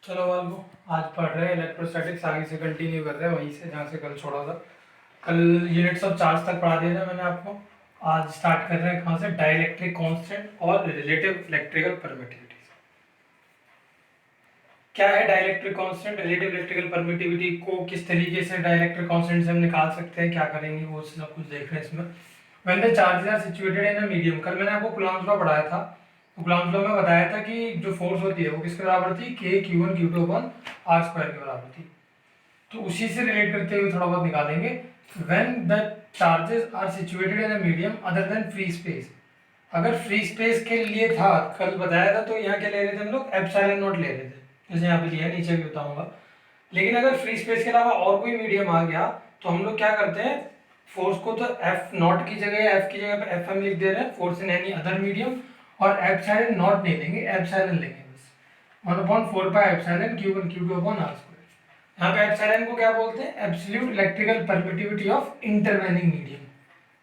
चलो वाल्वो, आज पढ़ रहे हैं इलेक्ट्रोस्टैटिक्स, आगे से कंटिन्यू कर रहे हैं वहीं से जहाँ से कल छोड़ा था। कल यूनिट्स ऑफ चार्ज तक पढ़ा दिया था मैंने आपको। आज स्टार्ट कर रहे हैं कहाँ से, डाइलेक्ट्रिक कांस्टेंट और रिलेटिव इलेक्ट्रिकल परमिटिविटी। क्या है dielectric constant, relative electrical permittivity को किस तरीके से डाइलेक्ट्रिक कांस्टेंट से हम निकाल सकते हैं, क्या करेंगे वो सब कुछ देख रहे हैं इसमें। When the charges are situated in a medium, कल मैंने आपको कूलॉम्स लॉ पढ़ाया था। तो कूलॉम्स लॉ में बताया था कि जो फोर्स होती है वो किसके बराबर थी, के Q1 Q2 upon are square के बराबर थी। तो उसी से रिलेट करते हुए थोड़ा बहुत निकालेंगे। When the charges are situated in a medium other than free space, अगर फ्री स्पेस के लिए था, कल बताया था, तो यहाँ क्या ले रहे थे हम लोग, एप्सिलॉन नॉट ले रहे थे, जैसे यहाँ पे लिया है, नीचे भी बताऊंगा। लेकिन अगर फ्री स्पेस के अलावा और कोई मीडियम आ गया तो हम लोग क्या करते हैं, फोर्स को तो एफ नॉट की जगह, एफ की जगह पे एफ एम लिख दे रहे हैं, force in any other medium, और एप्सिलॉन नॉट नहीं लेंगे, एप्सिलॉन लेंगे बस। 1/4 epsilon Q1 Q2 upon are square. यहाँ पे एप्सिलॉन को क्या बोलते हैं, absolute electrical permittivity of intervening medium.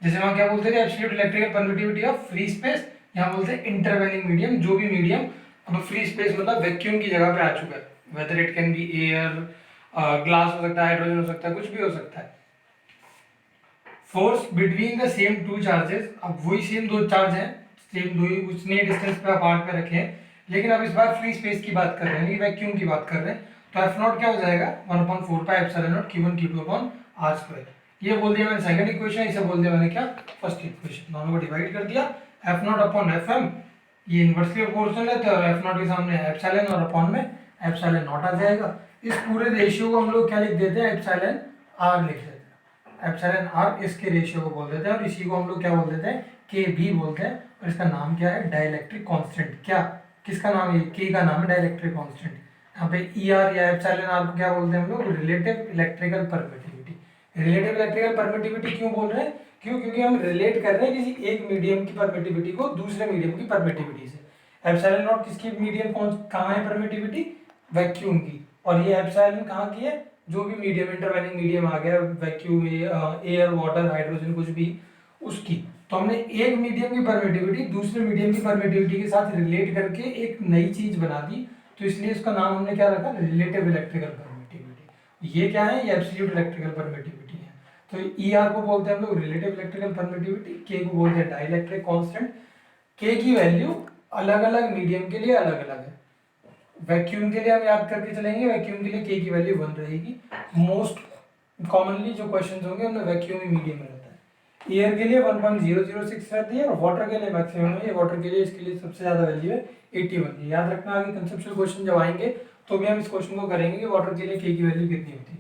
जैसे वहाँ क्या बोलते थे, absolute electrical permittivity of free space, यहाँ बोलते हैं इंटरवेनिंग मीडियम। जो भी मीडियम, अब फ्री स्पेस मतलब वैक्यूम की जगह पे आ चुका है, whether it can be air, glass हो सकता है, हाइड्रोजन हो सकता है, कुछ भी हो सकता है। Force between the same two charges, अब वही सेम दो चार्ज हैं, सेम दो ही उतने डिस्टेंस पे अपार्ट पे रखे हैं, लेकिन अब इस बार फ्री स्पेस की बात कर रहे हैं, वैक्यूम की बात कर रहे हैं। तो एफ नॉट क्या हो जाएगा, 1/4 Q1 Q2 upon are square. ये बोल दिया मैंने सेकंड इक्वेशन, इसे बोल दिया मैंने क्या, फर्स्ट इक्वेशन। दोनों को डिवाइड कर दिया, F naught upon F M, ये इनवर्सली प्रोपोर्शनल है, तो एफ नॉट के सामने एप्सिलॉन और अपॉन में एप्सिलॉन नॉट आ जाएगा। इस पूरे रेशियो को हम लोग क्या लिख देते हैं, एप्सिलॉन आर लिख देते हैं। एप्सिलॉन आर इसके रेशियो को बोल देते हैं, और इसी को हम लोग क्या बोल देते हैं, के भी बोलते हैं। और इसका नाम क्या है, डाइलेक्ट्रिक कांस्टेंट। क्या, किसका नाम है, के का नाम है डाइलेक्ट्रिक कांस्टेंट। यहाँ पे ई आर या एप्सिलॉन आर को क्या बोलते हैं हम लोग, relative electrical permittivity. Relative electrical permittivity क्यों बोल रहे हैं, क्यों, क्योंकि हम रिलेट कर रहे हैं किसी एक मीडियम की परमिटिविटी को दूसरे मीडियम की परमिटिविटी से। एप्सिलॉन नॉट किसकी मीडियम, कहाँ है परमिटिविटी, वैक्यूम की। और ये एप्सिलॉन कहाँ की है, जो भी मीडियम, इंटरवेनिंग मीडियम आ गया, वैक्यूम, एयर, वाटर, हाइड्रोजन, कुछ भी, उसकी। तो हमने एक मीडियम की परमिटिविटी दूसरे मीडियम की परमिटिविटी के साथ रिलेट करके एक नई चीज बना दी, तो इसलिए इसका नाम हमने क्या रखा, रिलेटिव इलेक्ट्रिकल परमिटिविटी। ये क्या है, ये एब्सोल्यूट इलेक्ट्रिकल परमिटिविटी है। तो ई आर को बोलते हैं हम लोग रिलेटिव इलेक्ट्रिकल परमिटिविटी, के को बोलते हैं डाइलेक्ट्रिक कांस्टेंट। के की वैल्यू अलग अलग मीडियम के लिए अलग अलग है। वैक्यूम के लिए हम याद करके चलेंगे, वैक्यूम के लिए के की वैल्यू 1 रहेगी। मोस्ट कॉमनली जो क्वेश्चंस होंगे उनमें वैक्यूम ही मीडियम रहता है। एयर के लिए 1.006 रहती है, और वाटर के लिए मैक्सिमम है, वाटर के लिए इसके लिए सबसे ज्यादा वैल्यू है 81। याद रखना, आगे कंसेप्चुअल क्वेश्चन जब आएंगे तो भी हम इस क्वेश्चन को करेंगे कि वाटर के लिए के की वैल्यू कितनी होती है।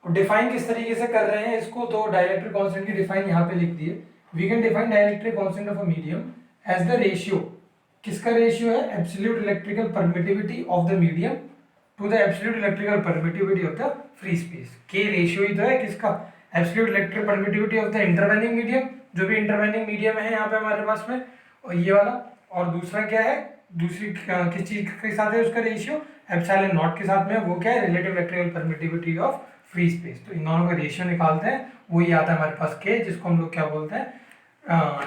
और डिफाइन किस तरीके से कर रहे हैं इसको, तो डाइलेक्ट्रिक कांस्टेंट की डिफाइन यहाँ पे लिख दिए। We can define dielectric constant of a medium as the ratio, किसका रेशियो है, absolute electrical permittivity of the medium to the absolute electrical permittivity of the free space. के रेशियो ही तो है किसका, absolute electric permittivity of the intervening medium, जो भी intervening medium है यहाँ पे हमारे पास में, और ये वाला। और दूसरा क्या है, दूसरी किस चीज के साथ है उसका रेशियो, एप्सिलॉन नॉट के साथ में, वो क्या है, relative electrical permittivity of free space. तो इन दोनों का रेशियो निकालते हैं, वही आता है हमारे पास के, जिसको हम लोग क्या बोलते हैं,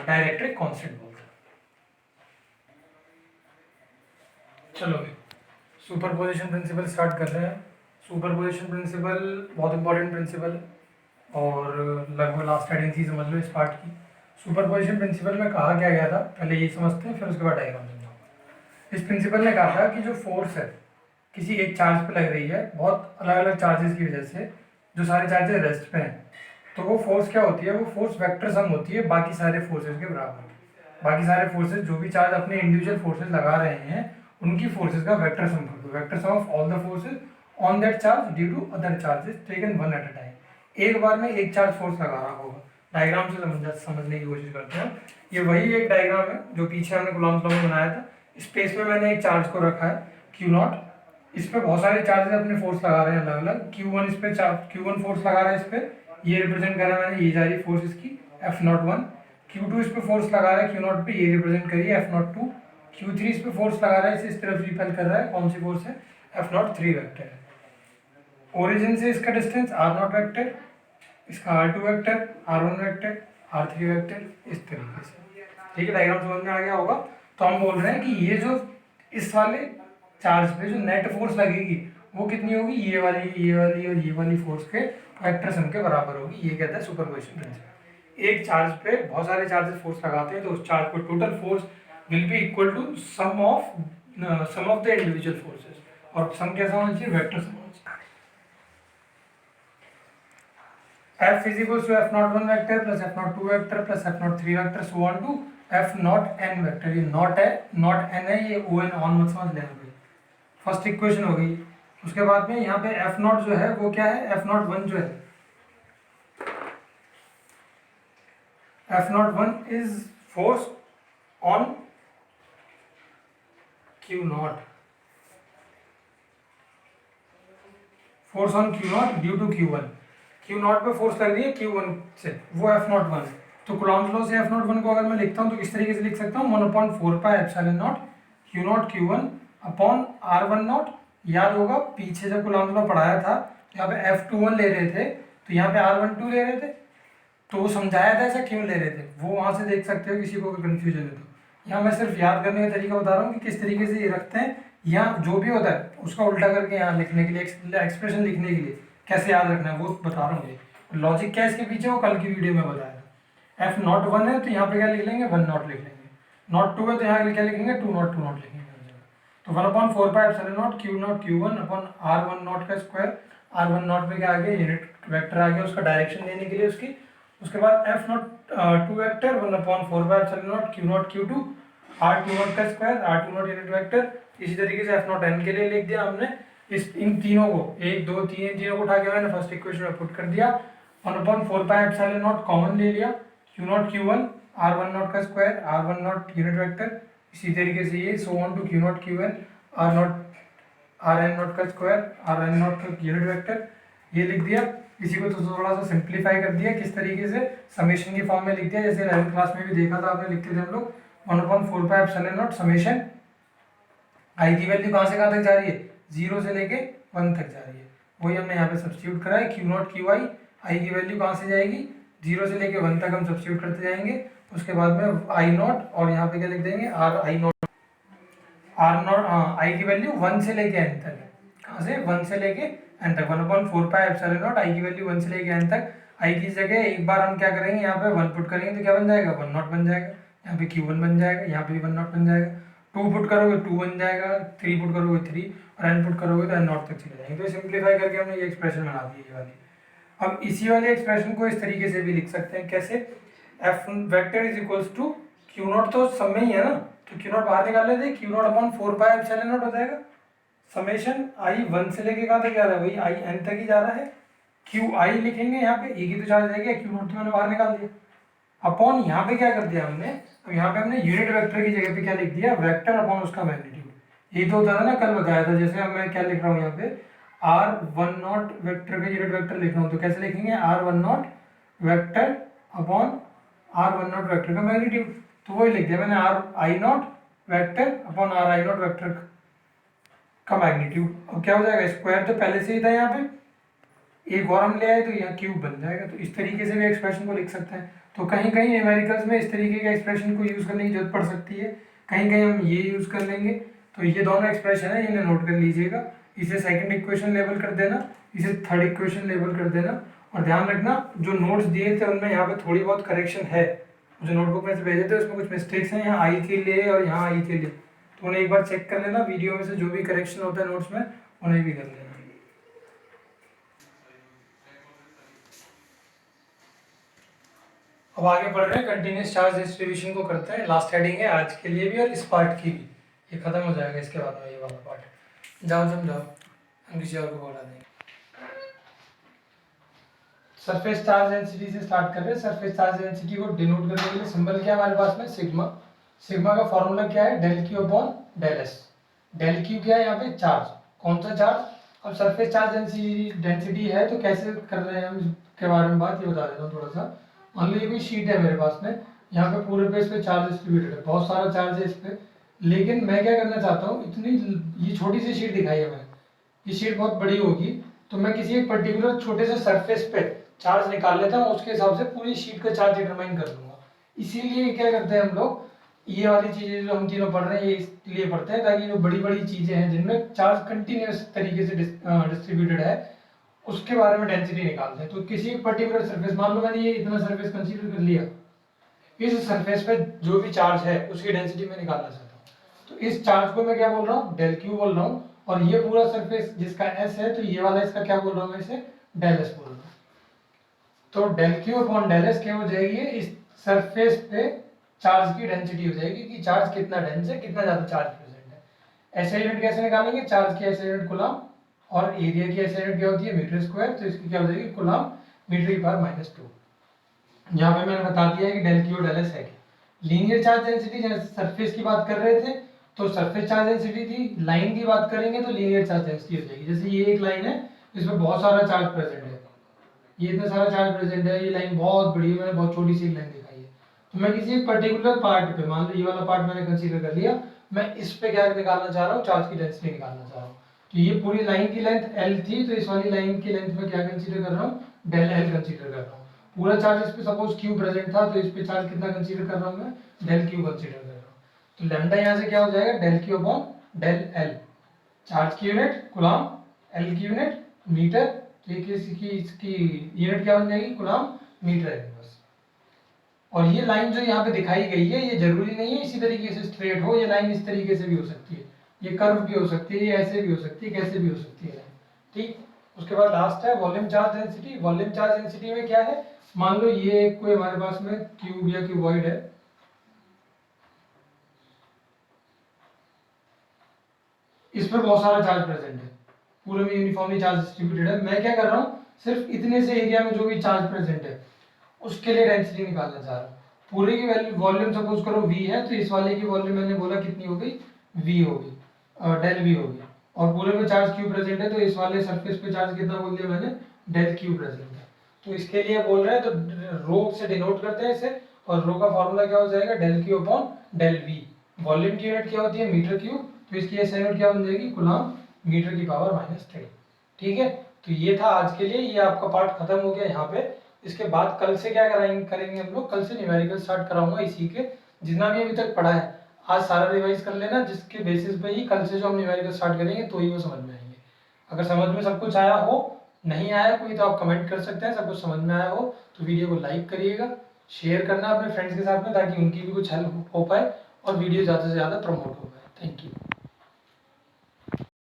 डाइलेक्ट्रिक कांस्टेंट बोलते हैं। चलो भाई, सुपरपोजिशन प्रिंसिपल स्टार्ट कर रहे हैं। सुपरपोजिशन प्रिंसिपल बहुत इंपॉर्टेंट प्रिंसिपल है, और लगभग लास्ट हेडिंग ही समझ लो इस पार्ट की। सुपरपोजिशन प्रिंसिपल में कहा क्या गया था, पहले ये समझते हैं, फिर उसके बाद डायग्राम समझाऊंगा। इस प्रिंसिपल ने कहा था कि जो फोर्स है किसी एक चार्ज पे लग रही है, बहुत अलग अलग चार्जेस की वजह से, जो सारे चार्जेस रेस्ट पे हैं, तो वो फोर्स क्या होती है, वो फोर्स वेक्टर सम होती है बाकी सारे फोर्सेज के बराबर। बाकी सारे फोर्सेज जो भी चार्ज अपने इंडिविजुअल फोर्सेज लगा रहे हैं, उनकी फोर्सेज का वेक्टर सम कर दो, vector sum of all the forces on that charge due to other charges taken one at a time. एक बार में एक चार्ज फोर्स लगा रहा होगा। डायग्राम से समझने की कोशिश करते हैं। ये वही एक डायग्राम है जो पीछे हमने कूलॉम्स लॉ में बनाया था। स्पेस में मैंने एक चार्ज को रखा है क्यू नॉट, इस पे बहुत सारे चार्जेस अपने फोर्स लगा रहे हैं अलग अलग। Q1 इस पे Q1 फोर्स लगा रहा है, इस पे ये रिप्रेजेंट करा मैंने, ये जा रही फोर्स इसकी F01। Q2 इस पे फोर्स लगा रहा है Q0 पे, ये रिप्रेजेंट करिए F02। Q3 इस पे फोर्स लगा रहा है, इसे इस तरफ रिपेल कर रहा है, कौन सी फोर्स है, F03 वेक्टर है। ओरिजिन से इसका डिस्टेंस R0 वेक्टर, इसका R2 vector, R1 vector, R3 vector, इस तरीके से। ठीक है, डायग्राम समझ में आ गया होगा। तो हम बोल रहे हैं कि ये जो इस वाले चार्ज पे जो नेट फोर्स लगेगी वो कितनी होगी, ये वाली और ये वाली फोर्स के वेक्टर सम के बराबर होगी। ये कहता है सुपरपोजिशन प्रिंसिपल। एक चार्ज पे बहुत सारे चार्जेस फोर्स लगाते हैं तो उस चार्ज पर total force will be equal to sum of the individual forces, और सम कैसा होना चाहिए, वेक्टर सम होना चाहिए। F is equals to F naught 1 vector plus F naught 2 vector plus F naught 3 vector so on to F naught n vector। ये not है, not n है, ये o n ऑन मत समझ लेना भाई। फर्स्ट इक्वेशन हो गई। उसके बाद में यहाँ पे F naught जो है वो क्या है, F naught 1 जो है, F naught 1 is force on Q naught, force on Q naught due to Q1। Q naught पे फोर्स लग रही है Q1 से, वो F naught 1। तो कूलॉम्स लॉ से F naught 1 को अगर मैं लिखता हूँ तो किस तरीके से लिख सकता हूँ, 1/4 pi epsilon naught Q naught Q1 upon R1 not. याद होगा पीछे जब कूलॉम्स लॉ पढ़ाया था यहाँ पे F21 ले रहे थे तो यहाँ पे R12 ले रहे थे, तो वो समझाया था ऐसा क्यों ले रहे थे, वो वहाँ से देख सकते हो किसी को कन्फ्यूजन है तो। यहाँ मैं सिर्फ याद करने का तरीका बता रहा हूँ कि किस तरीके से ये रखते हैं, यहाँ जो भी होता है उसका उल्टा करके यहाँ लिखने के लिए, एक्सप्रेशन लिखने के लिए कैसे याद रखना है वो बता रहा हूँ। ये लॉजिक क्या है इसके पीछे वो कल की वीडियो में बताया था। F naught 1 है तो यहाँ पे क्या लिख लेंगे, 1 naught लिख लेंगे। नॉट 2 है तो यहाँ क्या लिखेंगे, 2 naught लिखेंगे। तो 1/4 pi epsilon naught Q naught Q1 upon R1 naught का स्क्वायर। R1 नॉट पे क्या आ गया, यूनिट वेक्टर आ गया उसका डायरेक्शन देने के लिए उसकी। उसके बाद F naught 2 vector 1/4 pi epsilon naught Q naught Q2 R2 naught का square, R2 naught unit vector. इसी तरीके से F naught n के लिए लिख दिया हमने। इस इन तीनों को 1 2 3 इन तीनों को उठा के मैंने फर्स्ट इक्वेशन में पुट कर दिया। 1/4 पाई एप्सिलॉन नॉट कॉमन ले लिया, Q naught Q1 R1 naught का square, R1 naught unit vector. इसी तरीके से ये so on to Q naught Qn R naught Rn naught का स्क्वायर, Rn नॉट का यूनिट वेक्टर, ये लिख दिया। इसी को तो थोड़ा सा सिंप्लीफाई कर दिया, किस तरीके से, समेशन की फॉर्म में लिख दिया, जैसे 11th क्लास में भी देखा था आपने, लिखते थे हम लोग 1/4 पाई एप्सिलॉन नॉट समेशन आई की वैल्यू कहाँ से कहाँ तक जा रही है, 0 से लेके 1 तक जा रही है, वही हमने यहाँ पे सब्स्टिट्यूट करा है। Q naught Qi आई की वैल्यू कहाँ से जाएगी, 0 से लेके 1 तक हम सब्स्टिट्यूट करते जाएंगे। उसके बाद में I नॉट और यहाँ पे क्या लिख देंगे, I नॉट आई की वैल्यू 1 से लेके n तक है, कहाँ से, 1 से लेके n तक। 1/4 पाई एप्सिलॉन नॉट आई की वैल्यू 1 से लेके n तक। आई की जगह एक बार हम क्या करेंगे, यहाँ पे 1 पुट करेंगे तो क्या बन जाएगा, 1 नॉट बन जाएगा। यहाँ पे Q1 बन जाएगा, यहाँ पे भी 1 नॉट बन जाएगा। 2 पुट करोगे 2 बन जाएगा, 3 पुट करोगे 3 और n पुट करोगे तो n नॉट तक चले जाएंगे। तो सिंप्लीफाई करके हमने ये एक्सप्रेशन बना दी ये वाली। अब इसी वाले एक्सप्रेशन को इस तरीके से भी लिख सकते हैं, कैसे, F vector is equals to Q naught तो सब में ही है ना, तो Q नॉट बाहर निकाल लेते, Q not upon 4 pi epsilon not हो जाएगा। समेशन I 1 से लेके कहाँ तक जा रहा है, वही I n तक ही जा रहा है। QI लिखेंगे यहाँ पे, एक ही तो चार्ज रहेगा, Q नॉट तो मैंने बाहर निकाल दिया। अपॉन यहाँ पे क्या कर दिया हमने, अब यहाँ पे हमने यूनिट वेक्टर की जगह पे क्या लिख दिया, वेक्टर अपॉन उसका मैग्नीट्यूड। ये तो होता था ना, कल बताया था। जैसे अब मैं क्या लिख रहा हूँ यहाँ पे, R1 नॉट वेक्टर का यूनिट वेक्टर लिख रहा हूँ तो कैसे लिखेंगे, R1 not vector upon R1 not vector का मैग्नीट्यूड। तो वही लिख दिया मैंने, RI not vector upon RI not vector का मैग्नीट्यूड। अब क्या हो जाएगा, स्क्वायर तो पहले से ही था यहाँ पे, एक और हम ले आए तो यहाँ क्यूब बन जाएगा। तो इस तरीके से भी एक्सप्रेशन को लिख सकते हैं। तो कहीं कहीं न्यूमेरिकल्स में इस तरीके के एक्सप्रेशन को यूज़ करने की जरूरत पड़ सकती है, कहीं कहीं हम ये यूज़ कर लेंगे। तो ये दोनों एक्सप्रेशन है, इन्हें नोट कर लीजिएगा। इसे सेकंड इक्वेशन लेबल कर देना, इसे थर्ड इक्वेशन लेबल कर देना। और ध्यान रखना जो नोट्स दिए थे उनमें यहाँ पे थोड़ी बहुत करेक्शन है, जो नोटबुक में से भेजे थे उसमें कुछ मिस्टेक्स हैं, यहाँ आई के लिए और यहाँ आई के लिए, तो उन्हें एक बार चेक कर लेना। वीडियो में से जो भी करेक्शन होता है नोट्स में उन्हें भी कर लेना। अब आगे बढ़ रहे हैं, कंटिन्यूस चार्ज डिस्ट्रीब्यूशन को करते हैं। लास्ट हेडिंग है आज के लिए भी और इस पार्ट की भी, ये खत्म हो जाएगा इसके बाद में ये वाला पार्ट। जाओ समझाओ, हम किसी और को बोला देंगे। सरफेस चार्ज डेंसिटी से स्टार्ट कर रहे हैं। सरफेस चार्ज डेंसिटी को डिनोट करने के लिए सिंबल क्या है हमारे पास में, सिग्मा। सिग्मा का फॉर्मूला क्या है, del Q upon del S. Del Q क्या है यहाँ पे, चार्ज, कौन सा चार्ज। अब सरफेस चार्ज डेंसिटी है तो कैसे कर रहे हैं हम इसके बारे में बात, ये बता देता हूँ थोड़ा सा। मान लो ये कोई शीट है मेरे पास में, यहाँ पे पूरे पे इस पे चार्ज डिस्ट्रीब्यूटेड है, बहुत सारा चार्ज है इस पे। लेकिन मैं क्या करना चाहता हूँ, इतनी ये छोटी सी शीट दिखाई है मैंने, ये शीट बहुत बड़ी होगी तो मैं किसी एक पर्टिकुलर छोटे से सरफेस पे चार्ज निकाल लेता हूँ, उसके हिसाब से पूरी शीट का चार्ज डिटरमाइन कर लूंगा। इसीलिए क्या करते हैं हम लोग, ये वाली चीजें जो हम तीनों पढ़ रहे हैं ये इसलिए पढ़ते हैं ताकि जो बड़ी बड़ी चीजें हैं जिनमें चार्ज कंटिन्यूस तरीके से डिस्ट्रीब्यूटेड है उसके बारे में डेंसिटी निकालते हैं। तो किसी पर्टिकुलर सरफेस, मान लो मैंने ये इतना सरफेस कंसीडर कर लिया, इस सरफेस पे जो भी चार्ज है उसकी डेंसिटी मैं निकालना चाहता हूँ। तो इस चार्ज को मैं क्या बोल रहा हूँ, डेल क्यू बोल रहा हूँ, और ये पूरा सरफेस जिसका एस है तो ये वाला इसका क्या बोल रहा हूँ मैं, इसे डेल एस बोल रहा हूँ। तो del Q upon del S क्या हो जाएगी, इस सरफेस पे चार्ज की डेंसिटी हो जाएगी कि चार्ज कितना डेंस है, कितना ज्यादा चार्ज प्रेजेंट है। ऐसे यूनिट कैसे निकालेंगे, चार्ज की ऐसे यूनिट कूलम और एरिया की ऐसे यूनिट क्या होती है, मीटर स्क्वायर, तो इसकी क्या हो जाएगी कूलम मीटर की पावर -2। यहाँ पे मैंने बता दिया है कि डेल क्यू डेल एस है। लीनियर चार्ज डेंसिटी, जैसे सरफेस की बात कर रहे थे तो सरफेस चार्ज डेंसिटी थी, लाइन की बात करेंगे तो लीनियर चार्ज डेंसिटी हो जाएगी। जैसे ये एक लाइन है इसमें बहुत सारा चार्ज प्रेजेंट है, ये इतना सारा चार्ज प्रेजेंट है, ये लाइन बहुत बड़ी है, मैंने बहुत छोटी सी लाइन दिखाई है। तो मैं किसी पर्टिकुलर पार्ट पे, मान लो ये वाला पार्ट मैंने कंसीडर कर लिया, मैं इस पे क्या निकालना चाह रहा हूँ, चार्ज की डेंसिटी निकालना चाह रहा हूँ। तो ये पूरी लाइन की लेंथ L थी, तो इस वाली लाइन की लेंथ में क्या कंसीडर कर रहा हूँ, डेल L कंसीडर कर रहा हूँ। पूरा चार्ज इस पे सपोज Q प्रेजेंट था, तो इस पे चार्ज कितना कंसीडर कर रहा हूँ मैं, डेल Q कंसीडर कर रहा हूँ। तो लैम्डा यहाँ से क्या हो जाएगा, del Q upon del L। Charge की यूनिट कूलम, L की यूनिट मीटर, तो ये इसकी यूनिट क्या बन जाएगी, कूलम मीटर है बस। और ये लाइन जो यहाँ पे दिखाई गई है ये जरूरी नहीं है इसी तरीके से स्ट्रेट हो, ये लाइन इस तरीके से भी हो सकती है, ये कर्व भी हो सकती है, ये ऐसे भी हो सकती है, कैसे भी हो सकती है लाइन, ठीक। उसके बाद लास्ट है volume charge density. Volume charge density में क्या है, मान लो ये कोई हमारे पास में क्यूब या क्यूबॉइड है, इस पर बहुत सारा चार्ज प्रेजेंट है, पूरे में यूनिफॉर्मली चार्ज डिस्ट्रीब्यूटेड है। मैं क्या कर रहा हूँ, सिर्फ इतने से एरिया में जो भी चार्ज प्रेजेंट है उसके लिए डेंसिटी निकालना चाह रहा हूँ। पूरे की वैल्यू वॉल्यूम सपोज करो V है, तो इस वाले की वॉल्यूम मैंने बोला कितनी हो गई, V होगी, डेल V होगी। और पूरे में चार्ज Q प्रेजेंट है, तो इस वाले सरफेस पे चार्ज कितना बोल दिया मैंने, डेल Q प्रेजेंट है। तो इसके लिए बोल रहे हैं तो रो से डिनोट करते हैं इसे, और रो का फॉर्मूला क्या हो जाएगा, del Q upon del V। Volume की यूनिट क्या होती है, मीटर क्यूब, तो इसकी ऐसे यूनिट क्या बन जाएगी, कूलम मीटर की पावर -3। ठीक है, तो ये था आज के लिए, ये आपका पार्ट खत्म हो गया यहाँ पे। इसके बाद कल से क्या करेंगे हम लोग, कल से न्यूमेरिकल स्टार्ट कराऊंगा इसी के, जितना भी अभी तक पढ़ा है आज सारा रिवाइज कर लेना, जिसके बेसिस पे ही कल से जो हम न्यूमेरिकल स्टार्ट करेंगे तो ही वो समझ में आएंगे। अगर समझ में सब कुछ आया हो, नहीं आया कोई तो आप कमेंट कर सकते हैं, सब कुछ समझ में आया हो तो वीडियो को लाइक करिएगा, शेयर करना अपने फ्रेंड्स के साथ में ताकि उनकी भी कुछ हेल्प हो पाए और वीडियो ज़्यादा से ज़्यादा प्रमोट हो पाए। Thank you.